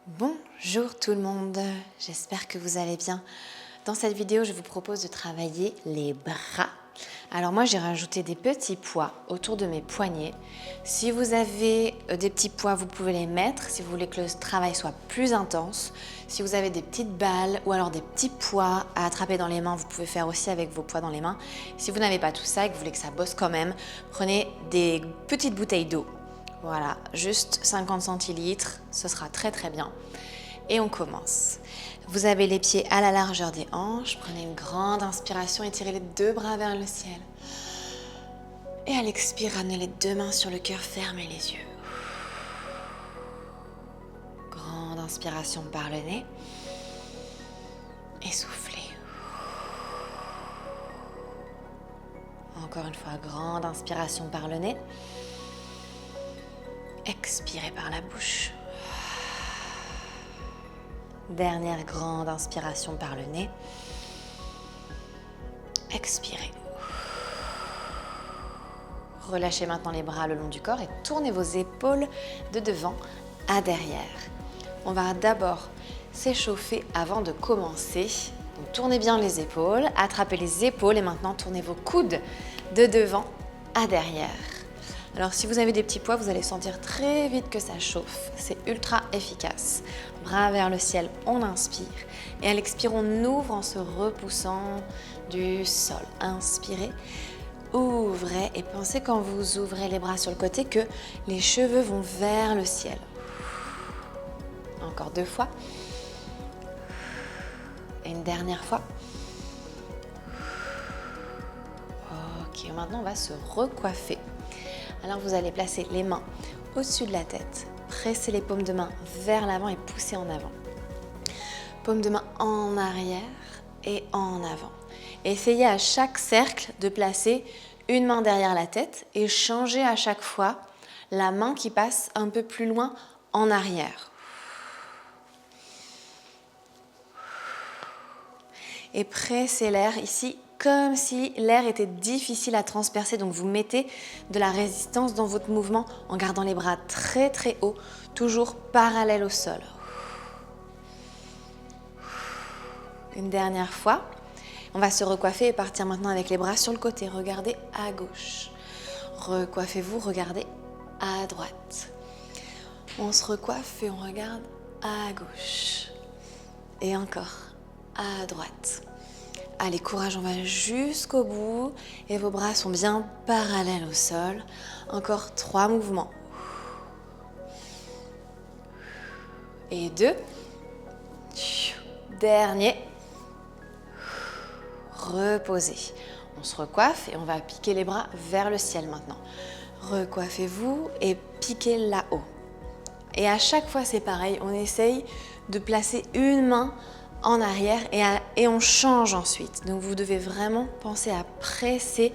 Bonjour tout le monde, j'espère que vous allez bien. Dans cette vidéo, je vous propose de travailler les bras. Alors moi, j'ai rajouté des petits poids autour de mes poignets. Si vous avez des petits poids, vous pouvez les mettre si vous voulez que le travail soit plus intense. Si vous avez des petites balles ou alors des petits poids à attraper dans les mains, vous pouvez faire aussi avec vos poids dans les mains. Si vous n'avez pas tout ça et que vous voulez que ça bosse quand même, prenez des petites bouteilles d'eau. Voilà, juste 50 centilitres, ce sera très très bien. Et on commence. Vous avez les pieds à la largeur des hanches, prenez une grande inspiration, étirez les deux bras vers le ciel. Et à l'expire, ramenez les deux mains sur le cœur, fermez les yeux. Grande inspiration par le nez. Et soufflez. Encore une fois, grande inspiration par le nez. Expirez par la bouche. Dernière grande inspiration par le nez. Expirez. Relâchez maintenant les bras le long du corps et tournez vos épaules de devant à derrière. On va d'abord s'échauffer avant de commencer. Donc, tournez bien les épaules, attrapez les épaules et maintenant tournez vos coudes de devant à derrière. Alors si vous avez des petits poids, vous allez sentir très vite que ça chauffe. C'est ultra efficace. Bras vers le ciel, on inspire. Et à l'expire, on ouvre en se repoussant du sol. Inspirez, ouvrez et pensez quand vous ouvrez les bras sur le côté que les cheveux vont vers le ciel. Encore 2 fois. Et une dernière fois. Ok, maintenant on va se recoiffer. Alors vous allez placer les mains au-dessus de la tête, presser les paumes de main vers l'avant et pousser en avant. Paumes de main en arrière et en avant. Essayez à chaque cercle de placer une main derrière la tête et changez à chaque fois la main qui passe un peu plus loin en arrière. Et pressez l'air ici comme si l'air était difficile à transpercer. Donc vous mettez de la résistance dans votre mouvement en gardant les bras très très hauts, toujours parallèles au sol. Une dernière fois. On va se recoiffer et partir maintenant avec les bras sur le côté. Regardez à gauche. Recoiffez-vous, regardez à droite. On se recoiffe et on regarde à gauche. Et encore à droite. Allez, courage, on va jusqu'au bout et vos bras sont bien parallèles au sol. Encore 3 mouvements. Et 2. Dernier. Reposez. On se recoiffe et on va piquer les bras vers le ciel maintenant. Recoiffez-vous et piquez là-haut. Et à chaque fois, c'est pareil. On essaye de placer une main en arrière et on change ensuite. Donc vous devez vraiment penser à presser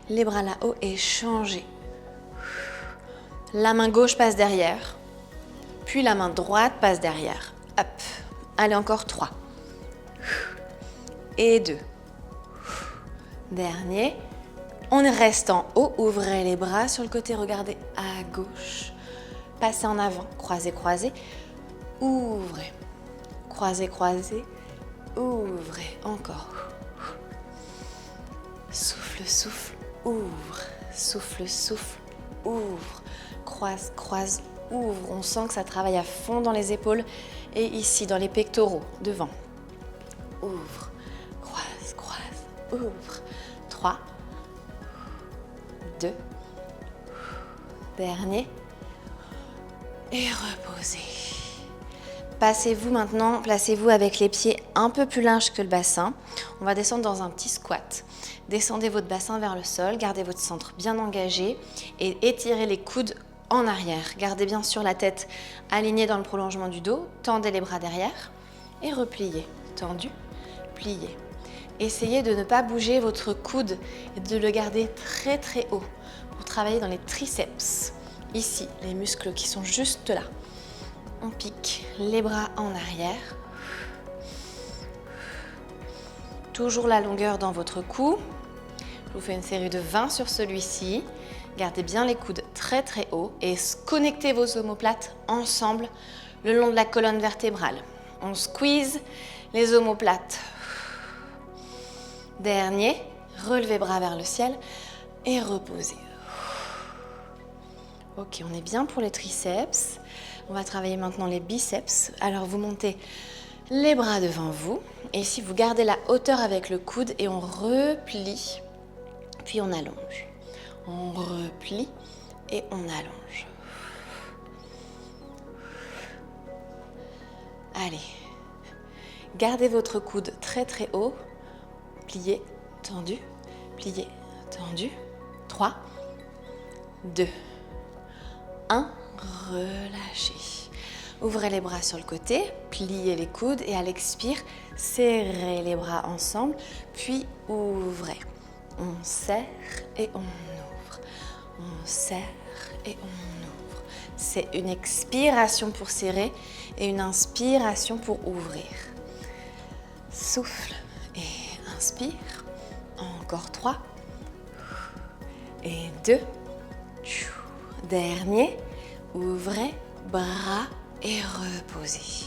les bras là-haut et changer. La main gauche passe derrière, puis la main droite passe derrière. Hop. Allez, encore 3. Et 2. Dernier. On reste en haut, ouvrez les bras sur le côté, regardez à gauche. Passez en avant, croisez, croisez, ouvrez. Croisez, croisez, ouvrez, encore. Souffle, souffle, ouvre. Souffle, souffle, ouvre. Croise, croise, ouvre. On sent que ça travaille à fond dans les épaules et ici dans les pectoraux, devant. Ouvre, croise, croise, ouvre. 3, 2, dernier. Et reposez. Passez-vous maintenant, placez-vous avec les pieds un peu plus larges que le bassin. On va descendre dans un petit squat. Descendez votre bassin vers le sol, gardez votre centre bien engagé et étirez les coudes en arrière. Gardez bien sûr la tête alignée dans le prolongement du dos, tendez les bras derrière et repliez. Tendu, plié. Essayez de ne pas bouger votre coude et de le garder très très haut pour travailler dans les triceps. Ici, les muscles qui sont juste là. On pique les bras en arrière. Toujours la longueur dans votre cou. Je vous fais une série de 20 sur celui-ci. Gardez bien les coudes très très hauts et connectez vos omoplates ensemble le long de la colonne vertébrale. On squeeze les omoplates. Dernier, relevez bras vers le ciel et reposez. Ok, on est bien pour les triceps. On va travailler maintenant les biceps. Alors vous montez les bras devant vous. Et ici, vous gardez la hauteur avec le coude et on replie. Puis on allonge. On replie et on allonge. Allez. Gardez votre coude très très haut. Plié, tendu, plié, tendu. 3, 2, 1. Relâchez. Ouvrez les bras sur le côté, pliez les coudes et à l'expire, serrez les bras ensemble, puis ouvrez. On serre et on ouvre. On serre et on ouvre. C'est une expiration pour serrer et une inspiration pour ouvrir. Souffle et inspire. Encore 3 et 2. Dernier. Ouvrez, bras et reposez.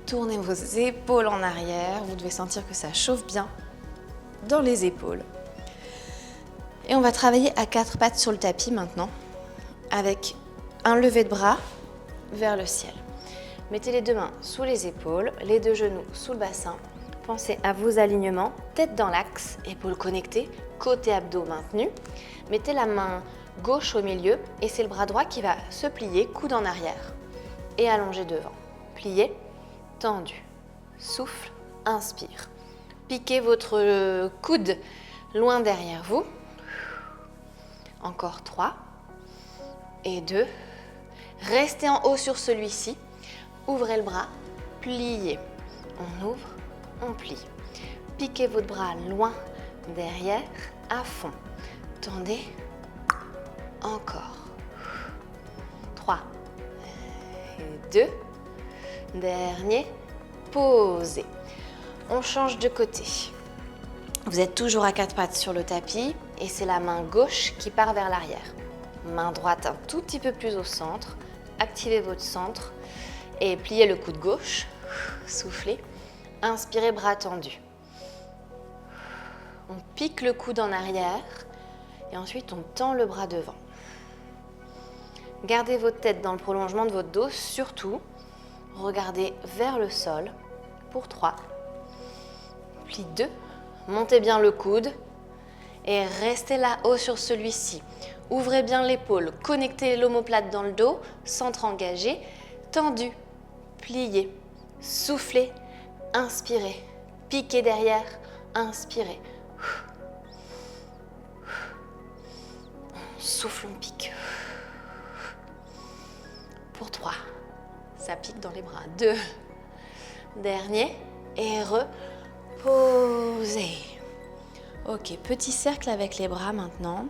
Tournez vos épaules en arrière. Vous devez sentir que ça chauffe bien dans les épaules. Et on va travailler à 4 pattes sur le tapis maintenant, avec un lever de bras vers le ciel. Mettez les 2 mains sous les épaules, les 2 genoux sous le bassin. Pensez à vos alignements, tête dans l'axe, épaules connectées, côté abdos maintenu. Mettez la main gauche au milieu et c'est le bras droit qui va se plier, coude en arrière et allonger devant. Plié, tendu, souffle, inspire. Piquez votre coude loin derrière vous. Encore 3 et 2. Restez en haut sur celui-ci. Ouvrez le bras, pliez. On ouvre, on plie. Piquez votre bras loin derrière, à fond. Tendez. Encore. 3 et 2. Dernier. Posez. On change de côté. Vous êtes toujours à 4 pattes sur le tapis et c'est la main gauche qui part vers l'arrière. Main droite un tout petit peu plus au centre. Activez votre centre et pliez le coude gauche. Soufflez. Inspirez, bras tendus. On pique le coude en arrière et ensuite on tend le bras devant. Gardez votre tête dans le prolongement de votre dos, surtout. Regardez vers le sol pour 3. Plie 2. Montez bien le coude et restez là-haut sur celui-ci. Ouvrez bien l'épaule, connectez l'omoplate dans le dos, centre engagé, tendu, pliez, soufflez, inspirez, piquez derrière, inspirez. On souffle, on pique. Pour 3, ça pique dans les bras. 2, dernier et reposez. Ok, petit cercle avec les bras maintenant.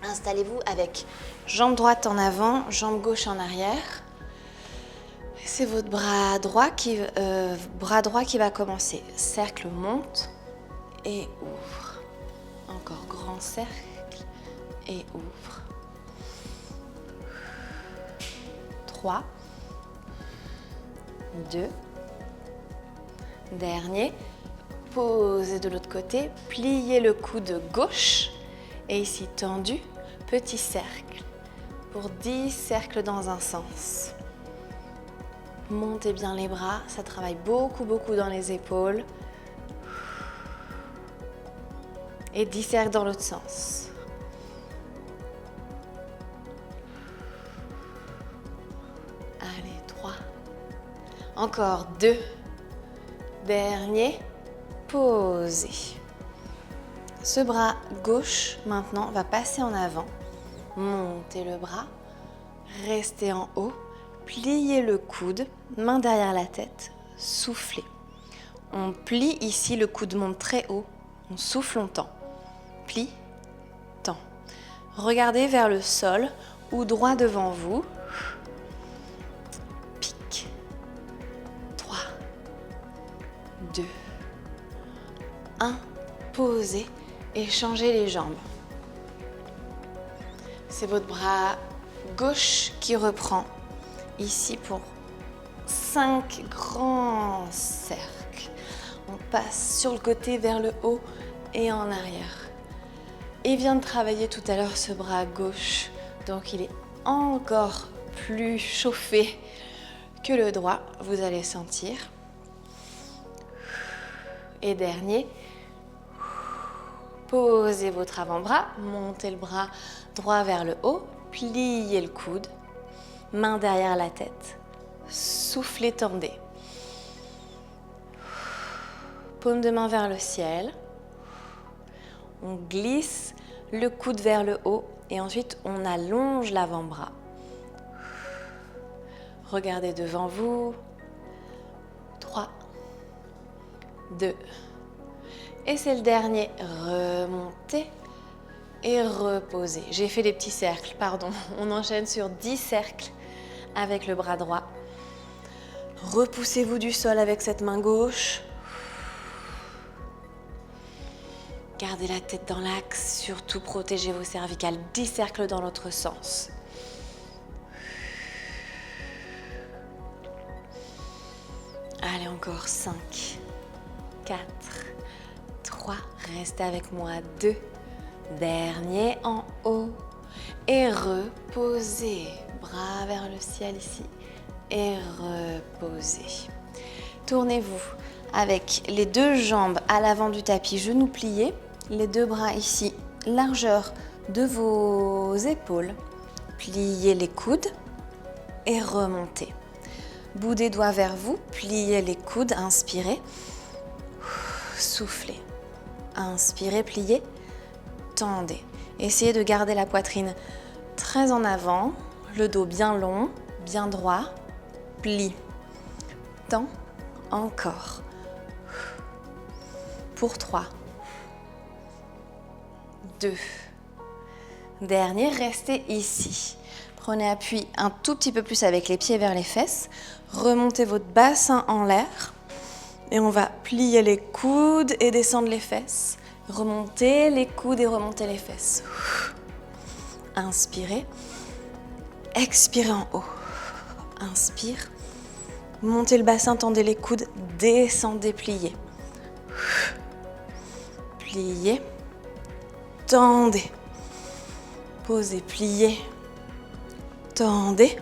Installez-vous avec jambe droite en avant, jambe gauche en arrière. C'est votre bras droit qui va commencer. Cercle monte et ouvre. Encore grand cercle et ouvre. 3, 2, dernier. Posez de l'autre côté, pliez le coude gauche et ici tendu, petit cercle pour 10 cercles dans un sens. Montez bien les bras, ça travaille beaucoup dans les épaules. Et 10 cercles dans l'autre sens. Allez, 3. Encore 2. Dernier. Posez. Ce bras gauche, maintenant, va passer en avant. Montez le bras. Restez en haut. Pliez le coude. Main derrière la tête. Soufflez. On plie ici, le coude monte très haut. On souffle, on tend. Plie, tend. Regardez vers le sol ou droit devant vous. Pique. 3, 2, 1. Posez et changez les jambes. C'est votre bras gauche qui reprend ici pour 5 grands cercles. On passe sur le côté vers le haut et en arrière. Et vient de travailler tout à l'heure ce bras gauche, donc il est encore plus chauffé que le droit, vous allez sentir. Et dernier, posez votre avant-bras, montez le bras droit vers le haut, pliez le coude, main derrière la tête, soufflez, tendez. Paume de main vers le ciel, on glisse le coude vers le haut et ensuite on allonge l'avant-bras. Regardez devant vous. 3, 2. Et c'est le dernier. Remontez et reposez. J'ai fait des petits cercles, pardon. On enchaîne sur 10 cercles avec le bras droit. Repoussez-vous du sol avec cette main gauche. Gardez la tête dans l'axe, surtout protégez vos cervicales. 10 cercles dans l'autre sens. Allez, encore 5, 4, 3, restez avec moi, 2, dernier en haut et reposez, bras vers le ciel ici et reposez. Tournez-vous avec les deux jambes à l'avant du tapis, genoux pliés, les deux bras ici, largeur de vos épaules, pliez les coudes et remontez. Bout des doigts vers vous, pliez les coudes, inspirez, soufflez, inspirez, pliez, tendez. Essayez de garder la poitrine très en avant, le dos bien long, bien droit, plie, tend, encore. Pour 3, 2, dernier, restez ici. Prenez appui un tout petit peu plus avec les pieds vers les fesses. Remontez votre bassin en l'air. Et on va plier les coudes et descendre les fesses. Remontez les coudes et remontez les fesses. Inspirez. Expirez en haut. Inspire. Montez le bassin, tendez les coudes, descendez, pliez. Pliez. Tendez. Posez, pliez. Tendez,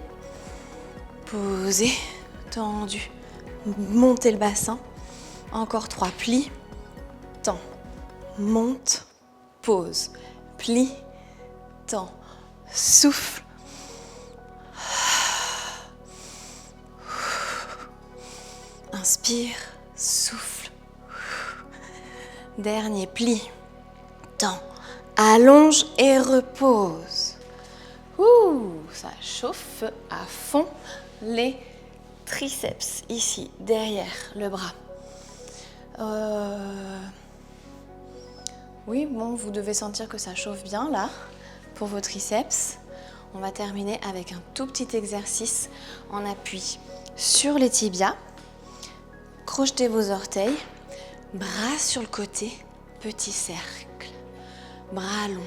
posez, tendu, montez le bassin, encore 3, plie, tend, monte, pose, plie, tend, souffle, inspire, souffle, dernier, plie, tend, allonge et repose. Ouh, ça chauffe à fond les triceps, ici, derrière le bras. Oui, bon, vous devez sentir que ça chauffe bien, là, pour vos triceps. On va terminer avec un tout petit exercice en appui sur les tibias. Crochetez vos orteils, bras sur le côté, petit cercle, bras longs,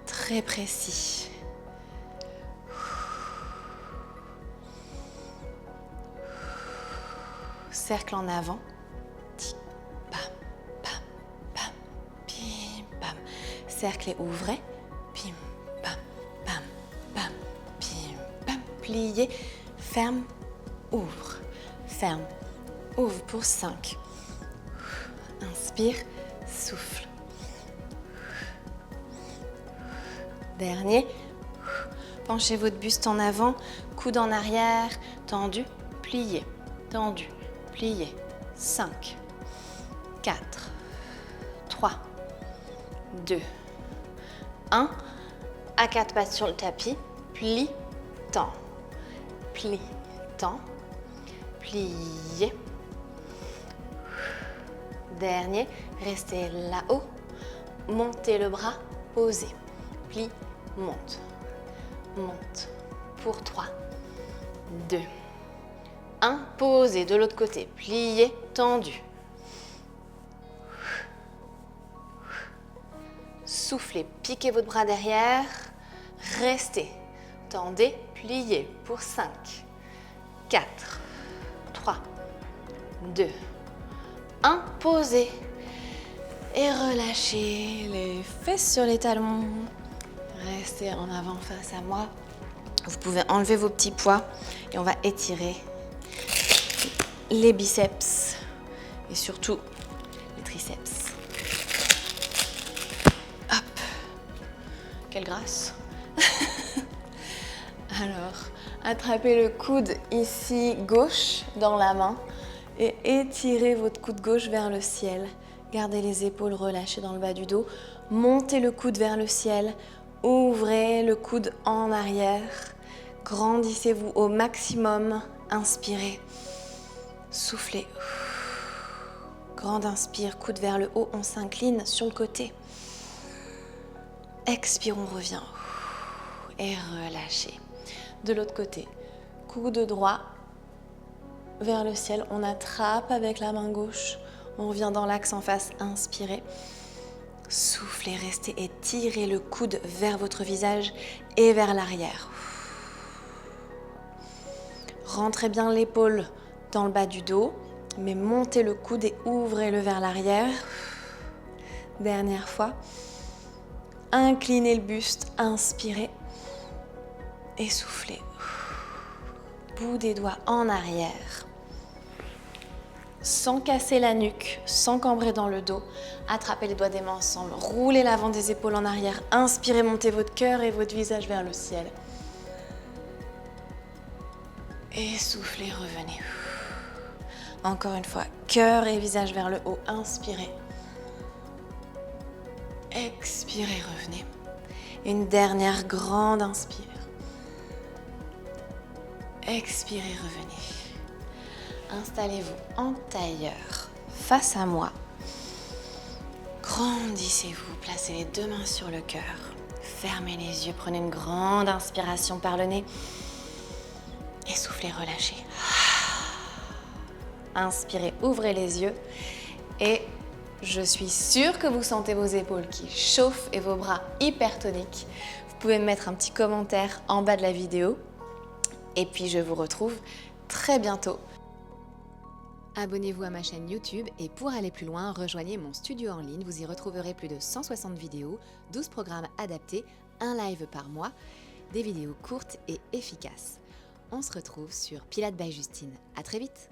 très précis. Cercle en avant. Tic, pam, pam, pam, pim, pam. Cercle et ouvrez. Pim, pam, pam, pam, pim, pam. Pliez, ferme, ouvre. Ferme, ouvre pour 5. Inspire, souffle. Dernier. Penchez votre buste en avant, coude en arrière, tendu, plié, tendu. Pliez. 5, 4, 3, 2, 1. À 4 pattes sur le tapis. Plie, tend. Plie, tend. Pliez. Dernier. Restez là-haut. Montez le bras. Posez. Plie, monte. Monte. Pour 3, 2, 1, posez de l'autre côté, pliez, tendu. Soufflez, piquez votre bras derrière, restez, tendez, pliez pour 5, 4, 3, 2, 1. Posez. Et relâchez les fesses sur les talons. Restez en avant face à moi. Vous pouvez enlever vos petits poids et on va étirer les biceps et surtout les triceps. Hop. Quelle grâce. Alors, attrapez le coude ici gauche dans la main et étirez votre coude gauche vers le ciel. Gardez les épaules relâchées dans le bas du dos. Montez le coude vers le ciel. Ouvrez le coude en arrière. Grandissez-vous au maximum. Inspirez. Soufflez. Grande inspire, coude vers le haut. On s'incline sur le côté. Expire, on revient. Et relâchez. De l'autre côté, coude droit vers le ciel. On attrape avec la main gauche. On revient dans l'axe en face, inspirez. Soufflez, restez et tirez le coude vers votre visage et vers l'arrière. Rentrez bien l'épaule dans le bas du dos, mais montez le coude et ouvrez-le vers l'arrière. Dernière fois. Inclinez le buste, inspirez et soufflez. Bout des doigts en arrière. Sans casser la nuque, sans cambrer dans le dos. Attrapez les doigts des mains ensemble. Roulez l'avant des épaules en arrière. Inspirez, montez votre cœur et votre visage vers le ciel. Et soufflez, revenez. Encore une fois, cœur et visage vers le haut. Inspirez. Expirez, revenez. Une dernière grande inspire. Expirez, revenez. Installez-vous en tailleur face à moi. Grandissez-vous, placez les deux mains sur le cœur. Fermez les yeux, prenez une grande inspiration par le nez. Et soufflez, relâchez. Inspirez, ouvrez les yeux. Et je suis sûre que vous sentez vos épaules qui chauffent et vos bras hyper toniques. Vous pouvez me mettre un petit commentaire en bas de la vidéo. Et puis je vous retrouve très bientôt. Abonnez-vous à ma chaîne YouTube et pour aller plus loin, rejoignez mon studio en ligne. Vous y retrouverez plus de 160 vidéos, 12 programmes adaptés, un live par mois, des vidéos courtes et efficaces. On se retrouve sur Pilates by Justine. À très vite!